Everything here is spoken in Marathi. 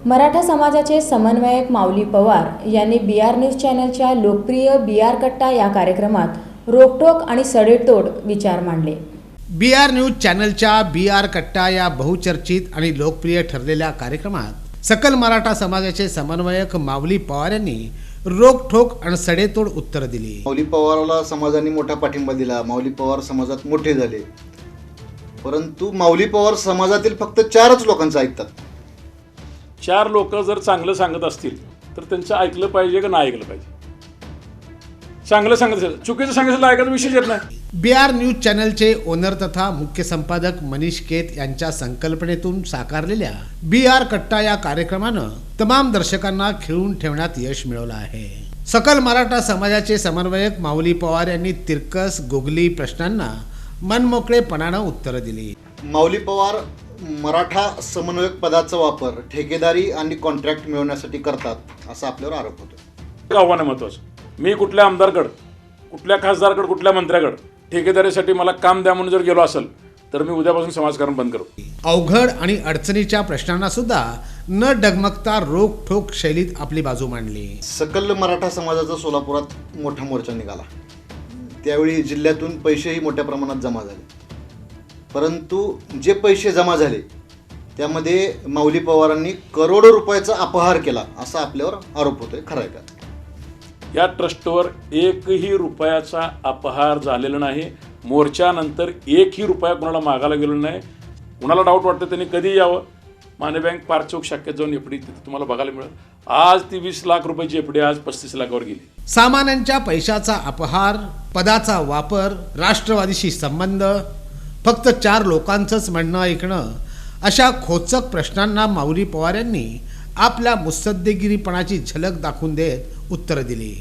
मराठा समाजाचे समन्वयक माऊली पवार यांनी BR न्यूज चॅनलच्या लोकप्रिय BR कट्टा या कार्यक्रमात रोकटोक आणि सडेतोड विचार मांडले। BR न्यूज चॅनलच्या BR कट्टा या बहुचर्चित आणि लोकप्रिय ठरलेल्या कार्यक्रमात सकल मराठा समाजाचे समन्वयक माऊली पवार यांनी रोकठोक आणि सडेतोड उत्तर दिली। माऊली पवारला समाजाने मोठा पाठिंबा दिला। माऊली पवार समाजात मोठे झाले, परंतु माऊली पवार समाजातील फक्त 4च लोकांचं ऐकतात। 4 लोक जर चांगलं सांगत असतील तर त्यांचं ऐकलं पाहिजे का नाही ऐकलं पाहिजे? चांगलं सांगत असेल, चुकीचं सांगितलं ऐकायचा विषय येत नाही। BR न्यूज चॅनलचे ओनर तथा मुख्य संपादक मनीष केत यांच्या संकल्पनेतून साकारलेल्या BR कट्टा या कार्यक्रमानं तमाम दर्शकांना खिळून ठेवण्यात यश मिळवलं आहे। सकल मराठा समाजाचे समन्वयक माऊली पवार यांनी तिरकस गुगली प्रश्नांना मनमोकळेपणानं उत्तरं दिली। माऊली पवार मराठा समन्वयक पदाचा वापर ठेकेदारी आणि कॉन्ट्रॅक्ट मिळवण्यासाठी करतात असा आपल्यावर आरोप होतो। आव्हान आहे महत्त्वाचं, मी कुठल्या आमदारकडं, कुठल्या खासदारकडं, कुठल्या मंत्र्याकडं ठेकेदारीसाठी मला काम द्या म्हणून जर गेलो असेल तर मी उद्यापासून समाजकारण बंद करतो। अवघड आणि अडचणीच्या प्रश्नांना सुद्धा न डगमगता रोकठोक शैलीत आपली बाजू मांडली। सकल मराठा समाजाचा सोलापुरात मोठा मोर्चा निघाला। त्यावेळी जिल्ह्यातून पैसेही मोठ्या प्रमाणात जमा झाले, परंतु जे पैसे जमा झाले त्यामध्ये माऊली पवारांनी करोडो रुपयाचा अपहार केला असा आपल्यावर आरोप होतोय। खरं आहे का? या ट्रस्टवर एकही रुपयाचा अपहार झालेला नाही। मोर्चानंतर एकही रुपया कुणाला मागायला गेलो नाही। कुणाला डाऊट वाटतं त्यांनी कधी यावं, माने बँक पार्क चौक शाखेत जाऊन एफडी तुम्हाला बघायला मिळेल। आज ती 20 लाख रुपयाची एफडी आज 35 लाखावर गेली। सामान्यांच्या पैशाचा अपहार, पदाचा वापर, राष्ट्रवादीशी संबंध, फक्त 4 लोकांचंच म्हणणं ऐकणं, अशा खोचक प्रश्नांना माऊली पवार यांनी आपल्या मुत्सद्देगिरीपणाची झलक दाखवून देत उत्तर दिली।